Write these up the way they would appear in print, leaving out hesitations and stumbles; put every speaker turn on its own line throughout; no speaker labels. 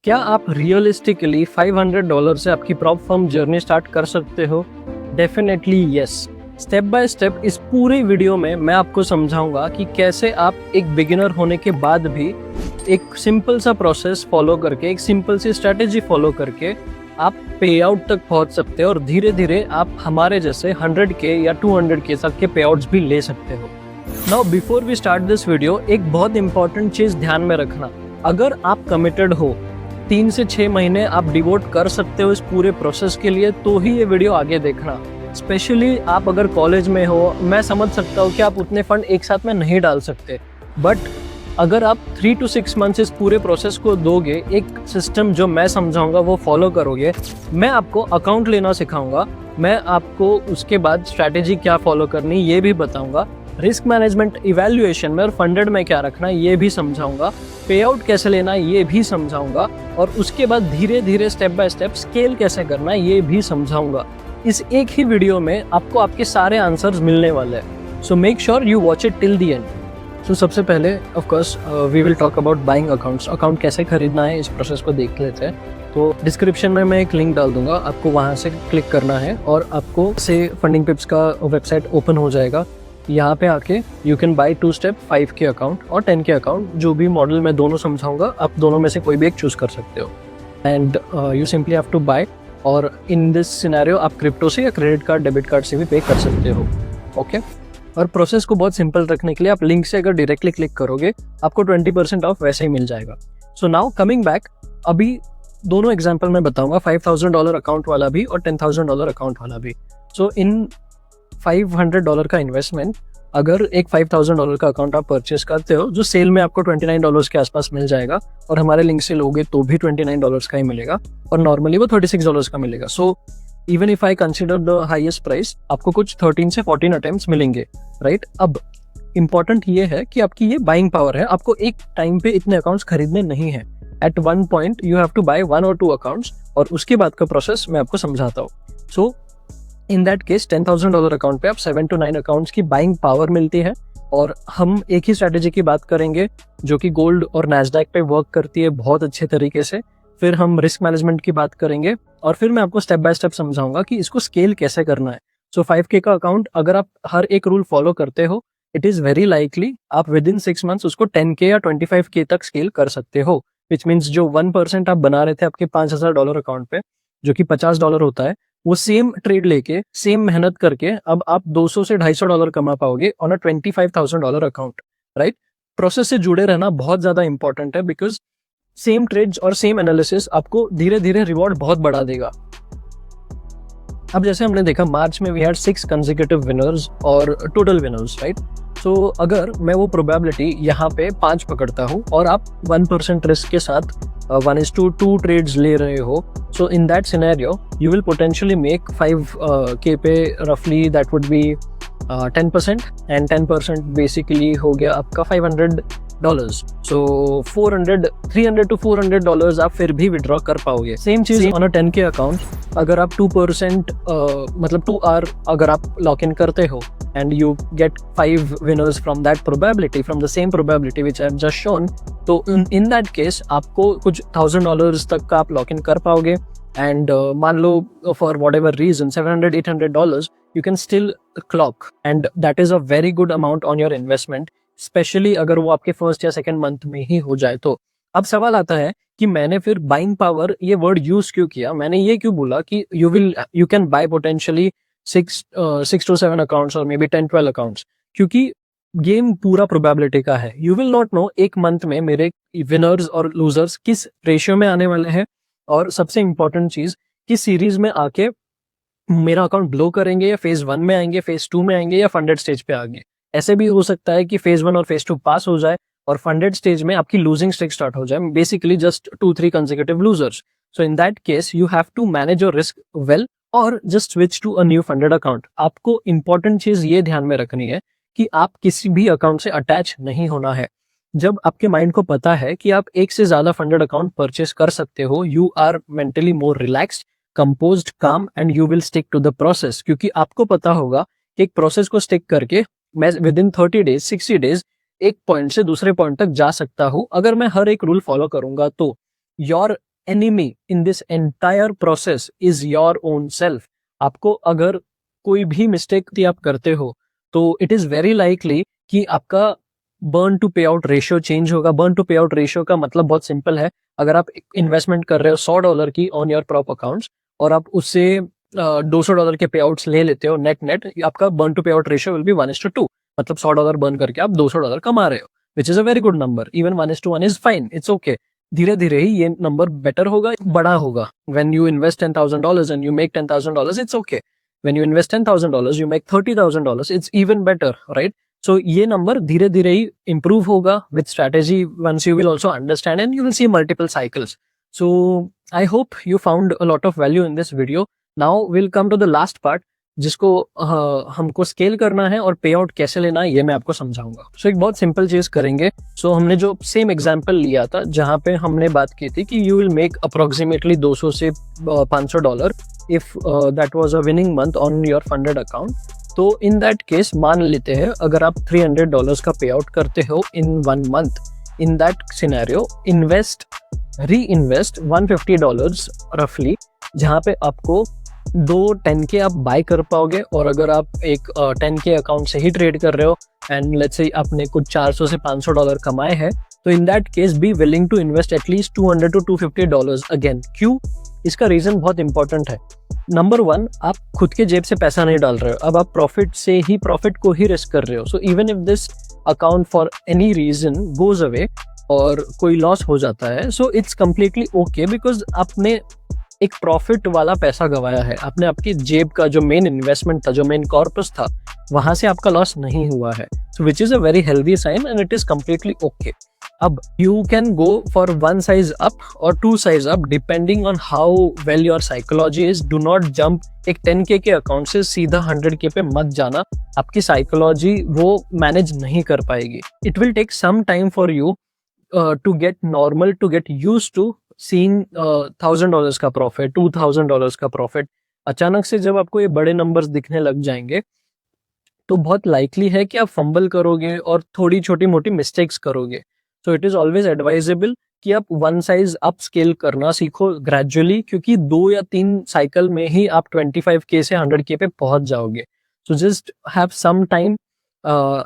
क्या आप रियलिस्टिकली $500 से आपकी प्रॉप फर्म जर्नी स्टार्ट कर सकते हो? Definitely yes. Step by step इस पूरे वीडियो में मैं आपको समझाऊंगा कि कैसे आप एक बिगिनर होने के बाद भी एक सिंपल सा प्रोसेस फॉलो करके, एक सिंपल सी स्ट्रेटेजी फॉलो करके आप पे आउट तक पहुंच सकते हो और धीरे धीरे आप हमारे जैसे 100K या 200K तक के पे आउट्स भी ले सकते हो। Now before we start this video, एक बहुत इंपॉर्टेंट चीज ध्यान में रखना। अगर आप कमिटेड हो, 3 से 6 महीने आप डिवोट कर सकते हो इस पूरे प्रोसेस के लिए, तो ही ये वीडियो आगे देखना। स्पेशली आप अगर कॉलेज में हो, मैं समझ सकता हूँ कि आप उतने फंड एक साथ में नहीं डाल सकते, बट अगर आप 3 to 6 मंथ्स इस पूरे प्रोसेस को दोगे, एक सिस्टम जो मैं समझाऊंगा वो फॉलो करोगे, मैं आपको अकाउंट लेना सिखाऊंगा, मैं आपको उसके बाद स्ट्रैटेजी क्या फॉलो करनी ये भी बताऊंगा, रिस्क मैनेजमेंट इवैल्यूएशन में और फंडेड में क्या रखना ये भी समझाऊंगा, पे आउट कैसे लेना ये भी समझाऊंगा, और उसके बाद धीरे धीरे स्टेप बाय स्टेप स्केल कैसे करना ये भी समझाऊंगा। इस एक ही वीडियो में आपको आपके सारे आंसर्स मिलने वाले हैं, so make sure you watch it till the end. So सबसे पहले of course we will talk about buying accounts. Account कैसे खरीदना है इस प्रोसेस को देख लेते हैं। तो डिस्क्रिप्शन में मैं एक लिंक डाल दूंगा, आपको वहाँ से क्लिक करना है और आपको से फंडिंग पिप्स का वेबसाइट ओपन हो जाएगा। यहाँ पे आके you can buy 2 step 5K account और 10K अकाउंट, जो भी मॉडल मैं दोनों समझाऊंगा, आप दोनों में से कोई भी एक चूज कर सकते हो। And you simply have to buy, और इन दिस सिनेरियो आप क्रिप्टो से या क्रेडिट कार्ड, डेबिट कार्ड से भी पे कर सकते हो। ओके और प्रोसेस को बहुत सिंपल रखने के लिए आप लिंक से अगर डायरेक्टली क्लिक करोगे आपको 20% ऑफ वैसे ही मिल जाएगा। सो नाउ कमिंग बैक, अभी दोनों एग्जाम्पल मैं बताऊंगा, $5,000 अकाउंट वाला भी और $10,000 अकाउंट वाला भी। सो इन $500 का इन्वेस्टमेंट, अगर एक $5,000 का अकाउंट आप परचेस करते हो, जो सेल में आपको $29 के आसपास मिल जाएगा, और हमारे लिंक से लोगे तो भी $29 का ही मिलेगा, और नॉर्मली वो $36 का मिलेगा। सो even if I consider the highest price, आपको कुछ 13 से 14 अटेम्प्ट्स मिलेंगे, राइट। अब इंपॉर्टेंट ये है कि आपकी ये बाइंग पावर है, आपको एक टाइम पे इतने अकाउंट्स खरीदने नहीं है। At one point you have to buy 1 or 2 accounts, और उसके बाद का प्रोसेस मैं आपको समझाता हूँ। So in that case $10,000 account पे आप 7 to 9 अकाउंट्स की बाइंग पावर मिलती है। और हम एक ही स्ट्रैटेजी की बात करेंगे जो कि गोल्ड और नैस्डैक पे वर्क करती है बहुत अच्छे तरीके से। फिर हम रिस्क मैनेजमेंट की बात करेंगे, और फिर मैं आपको स्टेप बाय स्टेप समझाऊंगा कि इसको स्केल कैसे करना है। सो 5K का अकाउंट अगर आप हर एक रूल फॉलो करते हो, इट इज वेरी लाइकली आप विद इन 6 मंथ्स उसको 10K या 25K तक स्केल कर सकते हो। विच मीन्स जो 1% आप बना रहे थे आपके $5,000 अकाउंट पे, जो कि $50 होता है, वो सेम ट्रेड लेके, सेम मेहनत करके अब आप $200 से $250 कमा पाओगे on a $25,000 account, right. Process से जुड़े रहना बहुत ज्यादा इंपॉर्टेंट है, बिकॉज सेम ट्रेड्स और सेम एनालिसिस आपको धीरे धीरे रिवॉर्ड बहुत बढ़ा देगा। अब जैसे हमने देखा, मार्च में वी हैड 6 कंसेक्यूटिव विनर्स और टोटल विनर्स, राइट। सो अगर मैं वो प्रोबेबिलिटी यहाँ पे 5 पकड़ता हूँ और आप 1% रिस्क के साथ 1:2 ट्रेड्स ले रहे हो, so in that scenario you will potentially make 5K पे रफली that would be 10%, and 10% basically हो गया आपका $500। सो 300 to $400 आप फिर भी विड्रॉ कर पाओगे। सेम चीज ऑन अ 10K अकाउंट, अगर आप 2% मतलब 2 hour अगर आप लॉक इन करते हो and you get 5 winners from that probability, from the same probability which I have just shown, तो in that case आपको कुछ $1,000 तक का आप लॉक इन कर पाओगे। एंड मान लो for whatever reason $700-800 you can still clock, and that is a very good amount on your investment, specially अगर वो आपके फर्स्ट या सेकेंड मंथ में ही हो जाए तो। अब सवाल आता है कि मैंने फिर बाइंग पावर ये वर्ड यूज क्यों किया, मैंने ये क्यों बोला कि you can buy potentially 6 to 7 accounts और मे बी 10-12 अकाउंट्स, क्योंकि गेम पूरा प्रोबेबिलिटी का है। यू विल नॉट नो एक मंथ में मेरे विनर्स और लूजर्स किस रेशियो में आने वाले हैं, और सबसे इंपॉर्टेंट चीज कि सीरीज में आके मेरा अकाउंट ब्लो करेंगे, या फेज 1 में आएंगे, फेज 2 में आएंगे, या फंडेड स्टेज पे आएंगे। ऐसे भी हो सकता है कि फेज 1 और फेज 2 पास हो जाए और फंडेड स्टेज में आपकी लूजिंग स्ट्रीक स्टार्ट हो जाए, basically just 2-3 consecutive losers. So in that case you have to manage your risk well, और just switch to a new funded account. आपको इंपॉर्टेंट चीज ये ध्यान में रखनी है कि आप किसी भी अकाउंट से अटैच नहीं होना है। जब आपके माइंड को पता है कि आप एक से ज्यादा फंडेड अकाउंट परचेस कर सकते हो, you are mentally more relaxed, composed, calm, and you will stick to the process, क्योंकि आपको पता होगा कि एक प्रोसेस को स्टिक करके मैं विद इन 30 days 60 days एक पॉइंट से दूसरे पॉइंट तक जा सकता हूं अगर मैं हर एक रूल फॉलो करूंगा। तो your enemy in this entire process is your own self. आपको अगर कोई भी मिस्टेक आप करते हो तो इट इज वेरी लाइकली कि आपका burn to pay out ratio change होगा. Burn to pay out ratio का मतलब बहुत सिंपल है. अगर आप इन्वेस्टमेंट कर रहे हो $100 की ऑन योर प्रॉप अकाउंट्स और आप उससे $200 के पे आउट्स ले लेते हो नेट, आपका burn to pay out ratio will be 1:2. मतलब $100 बर्न करके आप $200 कमा रहे हो, विच is a very good number. Even 1:1 is fine, it's okay. धीरे धीरे ही ये नंबर बेटर होगा, बड़ा होगा. When you invest $10,000 and you make $10,000, it's okay. When you invest $10,000 you make $30,000, it's even better, right? So ये नंबर धीरे धीरे ही improve होगा with strategy once you will also understand and you will see multiple cycles. So I hope you found a lot of value in this video. Now we'll come to the last part जिसको हमको scale करना है और पे out कैसे लेना है ये मैं आपको समझाऊंगा. So एक बहुत सिंपल चीज करेंगे. So हमने जो सेम एग्जाम्पल लिया था जहाँ पे हमने बात की थी कि you will make approximately $200 से $500 if that was a winning month on your funded account. तो इन दैट केस मान लेते हैं अगर आप $300 का पे आउट करते हो इन 1 month, इन दैट सिनेरियो री इन्वेस्ट $150 रफली, जहाँ पे आपको 2 10K आप बाय कर पाओगे. और अगर आप एक 10K अकाउंट से ही ट्रेड कर रहे हो एंड लेट्स से आपने कुछ $400 से $500 कमाए हैं, तो in that case be willing to invest at least $200 to $250 again. क्यों? इसका रीजन बहुत इंपॉर्टेंट है. नंबर 1, आप खुद के जेब से पैसा नहीं डाल रहे हो, अब आप प्रॉफिट को ही रिस्क कर रहे हो. So even if this account for any reason goes away और कोई लॉस हो जाता है, so it's completely okay because आपने एक प्रॉफिट वाला पैसा गवाया है. आपने आपकी जेब का जो मेन इन्वेस्टमेंट था, जो मेन कॉर्पस था, वहां से आपका लॉस नहीं हुआ है. So which is a very healthy sign and it is completely okay. अब you can go for 1 size up और 2 size up depending on how well your psychology is. Do not jump एक 10K के account से सीधा 100K पे मत जाना. आपकी साइकोलॉजी वो मैनेज नहीं कर पाएगी. It will take some time for you to get normal, to get used to seeing $1,000 का प्रॉफिट, $2,000 का प्रॉफिट. अचानक से जब आपको ये बड़े नंबर्स दिखने लग जाएंगे तो बहुत लाइकली है कि आप फंबल करोगे और थोड़ी छोटी मोटी मिस्टेक्स करोगे. So it is always advisable कि आप 1 size अप स्केल करना सीखो ग्रेजुअली, क्योंकि 2 या 3 साइकिल में ही आप 25K से 100K पे पहुंच जाओगे. So just have some time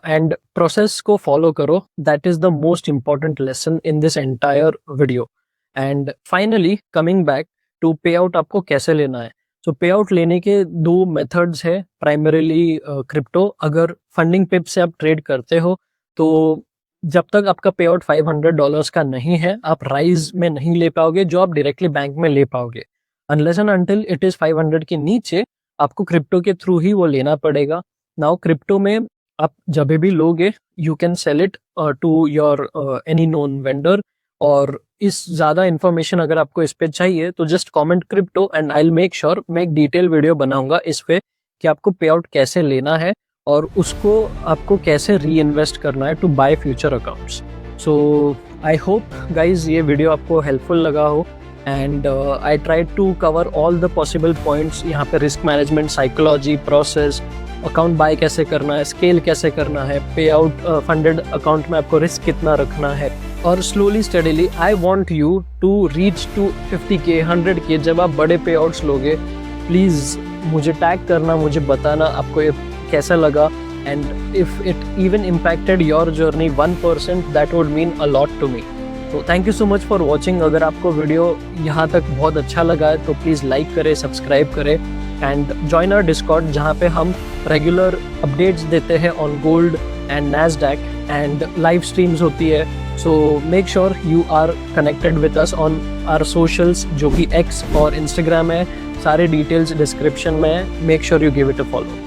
and process को फॉलो करो. That is the most important lesson in this entire video. And finally coming back to pay out आपको कैसे लेना है. सो पे आउट लेने के 2 मेथड्स है. Primarily crypto. अगर फंडिंग पिप से आप ट्रेड करते हो तो जब तक आपका पे आउट $500 का नहीं है, आप राइज में नहीं ले पाओगे जो आप डायरेक्टली बैंक में ले पाओगे. Unless and until it is 500 के नीचे आपको क्रिप्टो के थ्रू ही वो लेना पड़ेगा. नाउ क्रिप्टो में आप जब भी लोगे you can sell it to your any known vendor. और इस ज़्यादा इन्फॉर्मेशन अगर आपको इस पे चाहिए तो just comment crypto and I will make sure मैं एक डिटेल वीडियो बनाऊंगा इस पे कि आपको पे आउट कैसे लेना है और उसको आपको कैसे री इन्वेस्ट करना है to buy future accounts. So I hope guys ये वीडियो आपको हेल्पफुल लगा हो and I try to cover all the possible points. यहाँ पे risk management, psychology, process, account buy कैसे करना है, स्केल कैसे करना है, पे आउट फंडेड अकाउंट में आपको रिस्क कितना रखना है. और slowly steadily I want you to reach to 50K 100K. जब आप बड़े पे आउट्स लोगे प्लीज़ मुझे टैग करना, मुझे बताना आपको ये कैसा लगा. And if it even impacted your journey 1%, that would mean a lot to me. तो thank you so much for watching. अगर आपको वीडियो यहाँ तक बहुत अच्छा लगा है तो प्लीज़ लाइक करें, सब्सक्राइब करें एंड ज्वाइन आवर डिस्कॉर्ड जहाँ पे हम रेगुलर अपडेट्स देते हैं on gold and Nasdaq and live streams होती है. So make sure you are connected with us on our socials जो कि X और Instagram है. सारे डिटेल्स डिस्क्रिप्शन में है. Make sure you give it a follow.